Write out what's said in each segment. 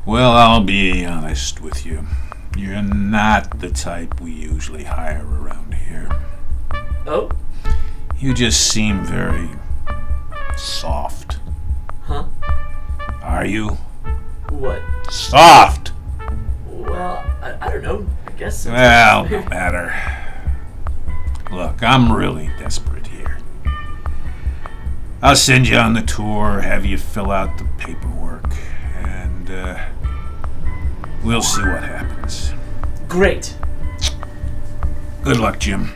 Well, I'll be honest with you. You're not the type we usually hire around here. Oh? You just seem very soft. Huh? Are you? What? Soft! Well, I don't know. I guess so. Well, no matter. Look, I'm really desperate here. I'll send you on the tour, have you fill out the paperwork, and we'll see what happens. Great. Good luck, Jim.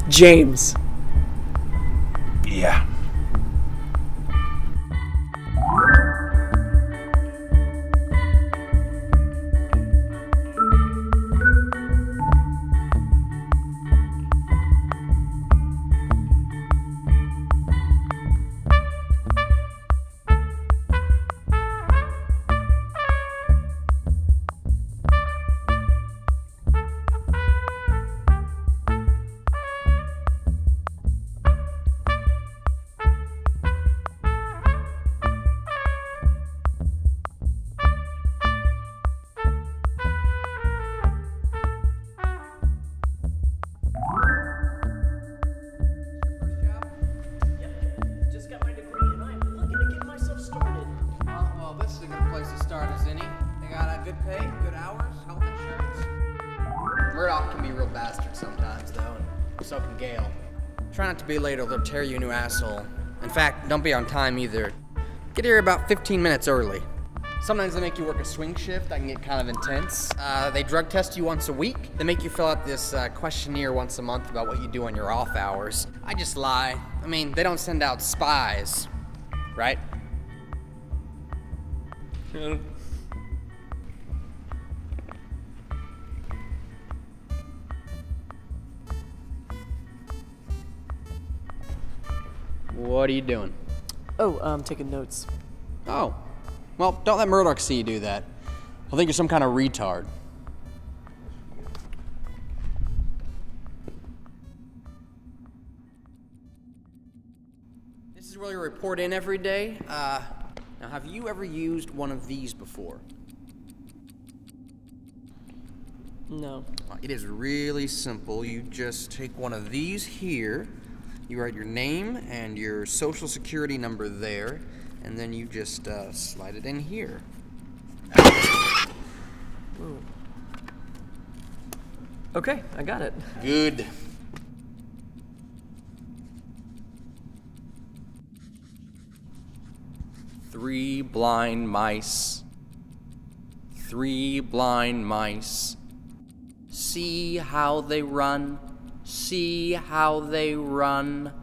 James. Yeah. So can Gail. Try not to be late or they'll tear you a new asshole. In fact, don't be on time either. Get here about 15 minutes early. Sometimes they make you work a swing shift. That can get kind of intense. They drug test you once a week. They make you fill out this questionnaire once a month about what you do on your off hours. I just lie. I mean, they don't send out spies, right? What are you doing? Oh, I'm taking notes. Oh. Well, don't let Murdoch see you do that. He'll think you're some kind of retard. This is where you report in every day. Now, have you ever used one of these before? No. It is really simple. You just take one of these here, you write your name and your social security number there, and then you just slide it in here. Ooh. Okay, I got it. Good. Three blind mice. Three blind mice. See how they run. See how they run.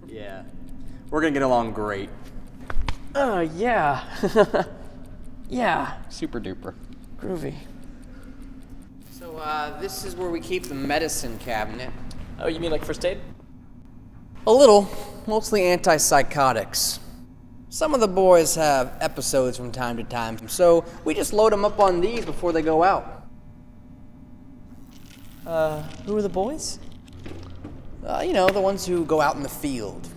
Yeah. We're gonna get along great. Yeah. Yeah. Super duper. Groovy. So, this is where we keep the medicine cabinet. Oh, you mean like first aid? A little. Mostly antipsychotics. Some of the boys have episodes from time to time, so we just load them up on these before they go out. Who are the boys? You know, the ones who go out in the field.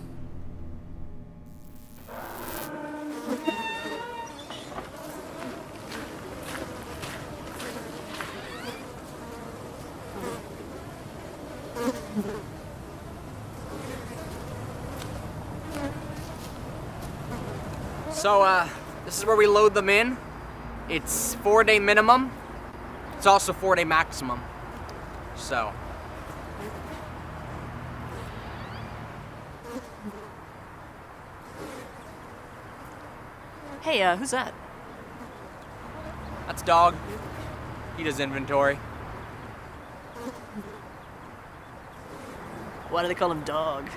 So, this is where we load them in. It's 4-day minimum. It's also 4-day maximum. So. Hey, who's that? That's Dog. He does inventory. Why do they call him Dog?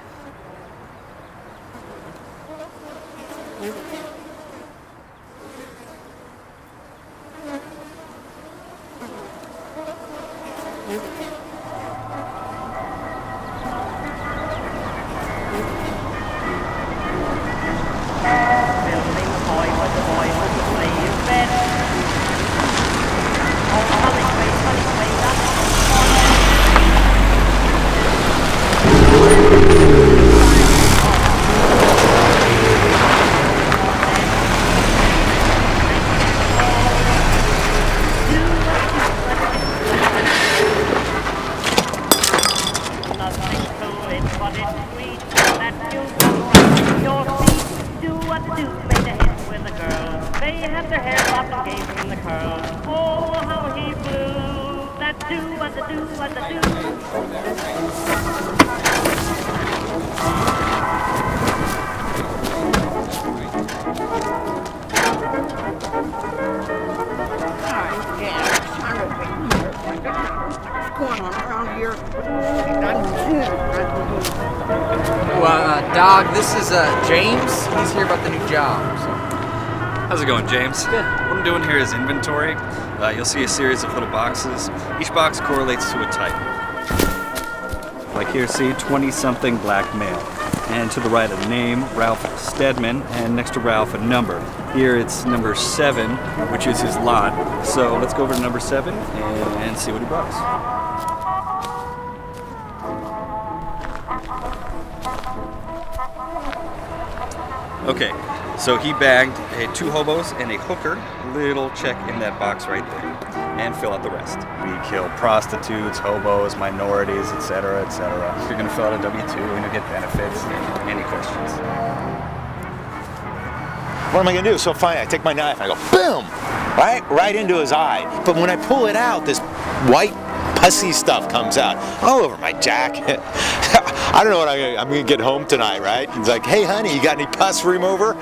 What's going on around here? Dog, this is James. He's here about the new job. So. How's it going, James? Good. What I'm doing here is inventory. You'll see a series of little boxes. Each box correlates to a type. Like here, see, 20-something black male. And to the right, a name, Ralph Stedman, and next to Ralph, a number. Here it's number 7, which is his lot. So let's go over to number 7 and see what he brought us. Okay, so he bagged 2 hobos and a hooker. Little check in that box right there. And fill out the rest. We kill prostitutes, hobos, minorities, etc., etc. You're going to fill out a W-2 and you'll get benefits. Any questions? What am I going to do? So fine, I take my knife and I go, boom! Right into his eye. But when I pull it out, this white pussy stuff comes out all over my jacket. I don't know what I'm going to get home tonight, right? He's like, hey, honey, you got any pus remover?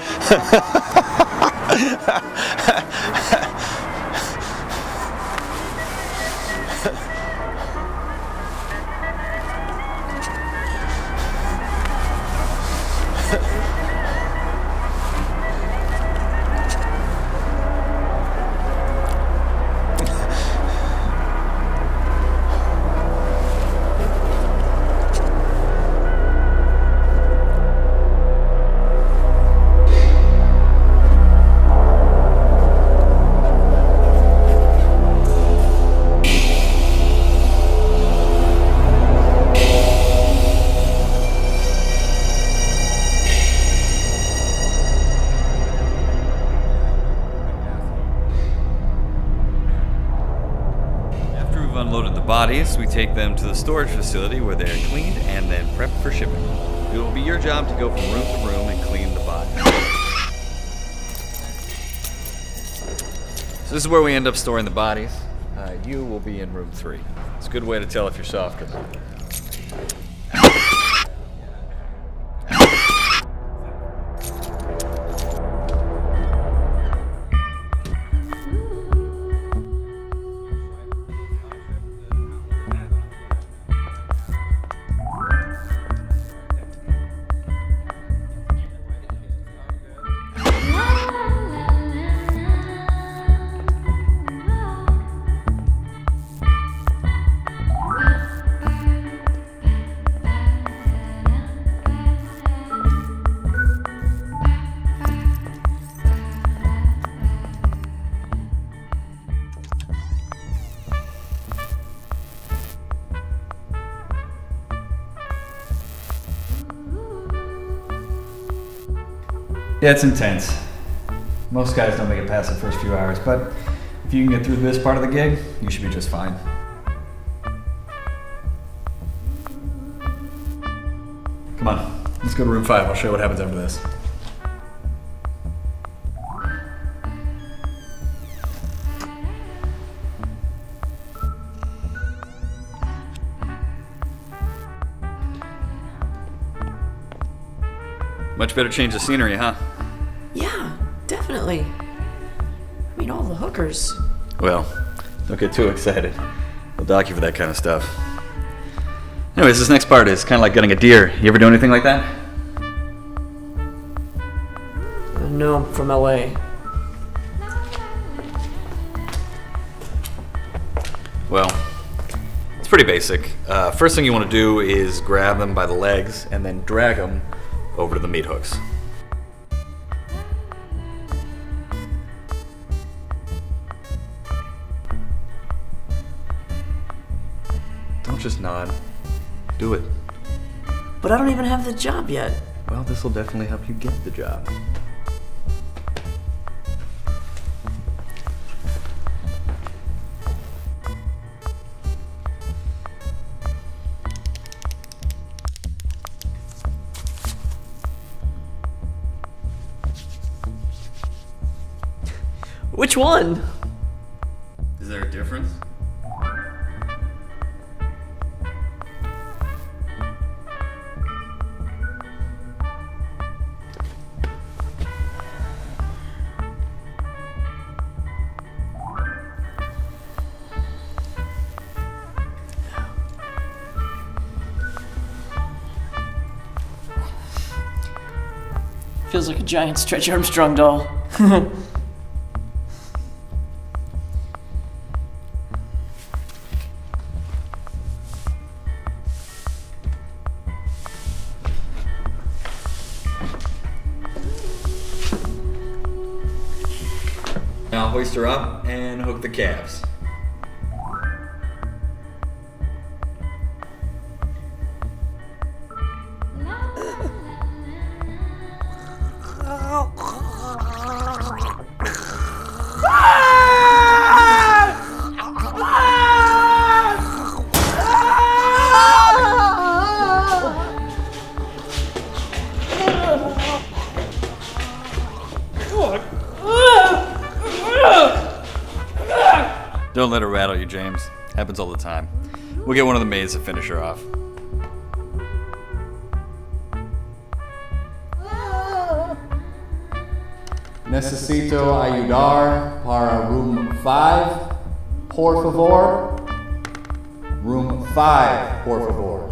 Unloaded the bodies, we take them to the storage facility where they are cleaned and then prepped for shipping. It will be your job to go from room to room and clean the bodies. So this is where we end up storing the bodies. You will be in room 3. It's a good way to tell if you're soft or not. Yeah, it's intense. Most guys don't make it past the first few hours, but if you can get through this part of the gig, you should be just fine. Come on, let's go to room 5. I'll show you what happens after this. Much better change of scenery, huh? Yeah, definitely. I mean, all the hookers. Well, don't get too excited. They'll dock you for that kind of stuff. Anyways, this next part is kind of like getting a deer. You ever do anything like that? No, I'm from LA. Well, it's pretty basic. First thing you want to do is grab them by the legs and then drag them over to the meat hooks. Don't just nod. Do it. But I don't even have the job yet. Well, this will definitely help you get the job. Which one? Is there a difference? Feels like a giant Stretch Armstrong doll. Now hoist her up and hook the calves. Don't let her rattle you, James. Happens all the time. We'll get one of the maids to finish her off. Necesito ayudar para room 5, por favor. Room 5, por favor.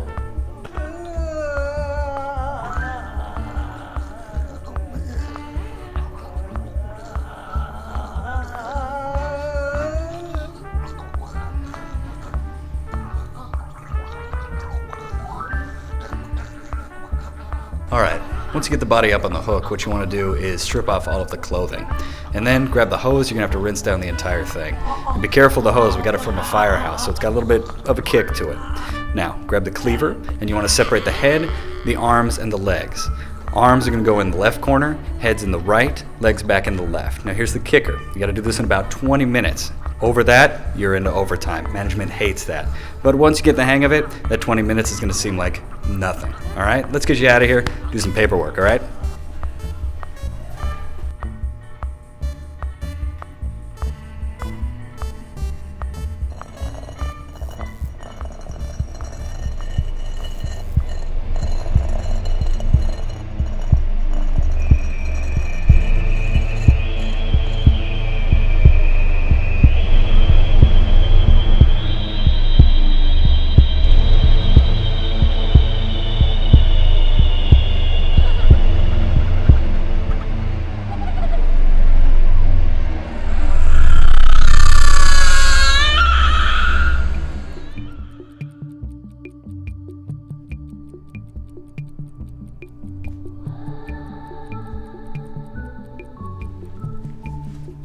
Alright, once you get the body up on the hook, what you want to do is strip off all of the clothing. And then grab the hose, you're going to have to rinse down the entire thing. And be careful of the hose, we got it from a firehouse, so it's got a little bit of a kick to it. Now, grab the cleaver, and you want to separate the head, the arms, and the legs. Arms are going to go in the left corner, head's in the right, legs back in the left. Now here's the kicker, you got to do this in about 20 minutes. Over that, you're into overtime. Management hates that. But once you get the hang of it, that 20 minutes is going to seem like nothing. All right, let's get you out of here, do some paperwork, all right?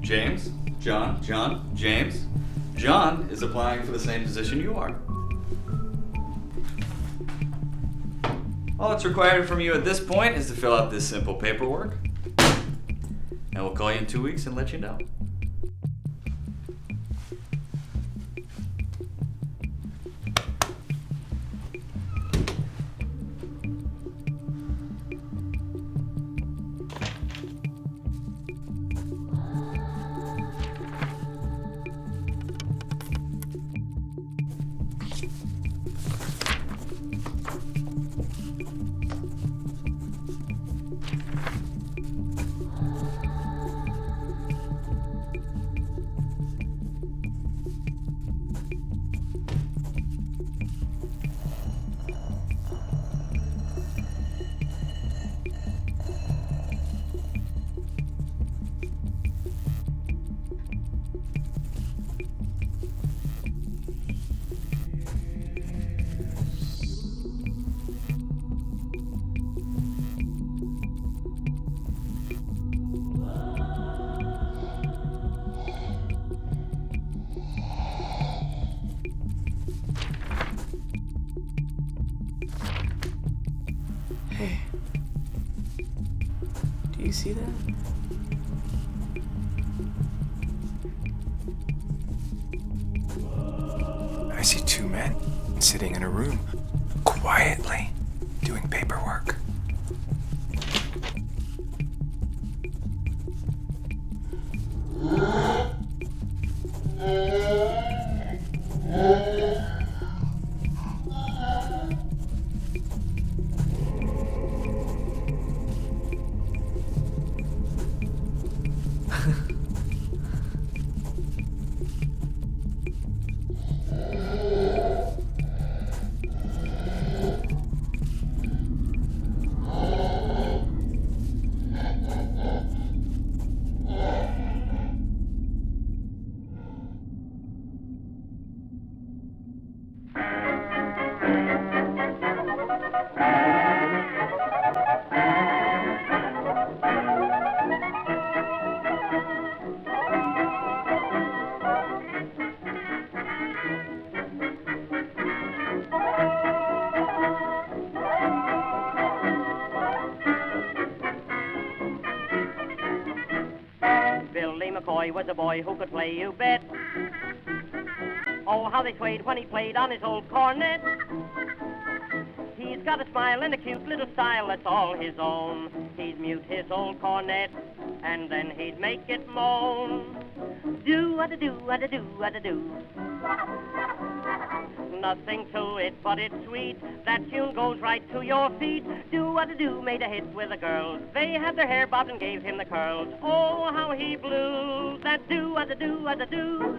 James, James. John is applying for the same position you are. All that's required from you at this point is to fill out this simple paperwork. And we'll call you in 2 weeks and let you know. Hey. Do you see that? I see two men sitting in a room, quietly doing paperwork. boy was a boy who could play, you bet. Oh, how they swayed when he played on his old cornet. He's got a smile and a cute little style that's all his own. He'd mute his old cornet, and then he'd make it moan. Do-a-da-do, a-da-do, a-da-do. Nothing to it, but it's sweet. That tune goes right to your feet. Do-a-da-do made a hit with the girls. They had their hair bobbed and gave him the curls. Oh, how he blew that do-a-da-do, a-da-do.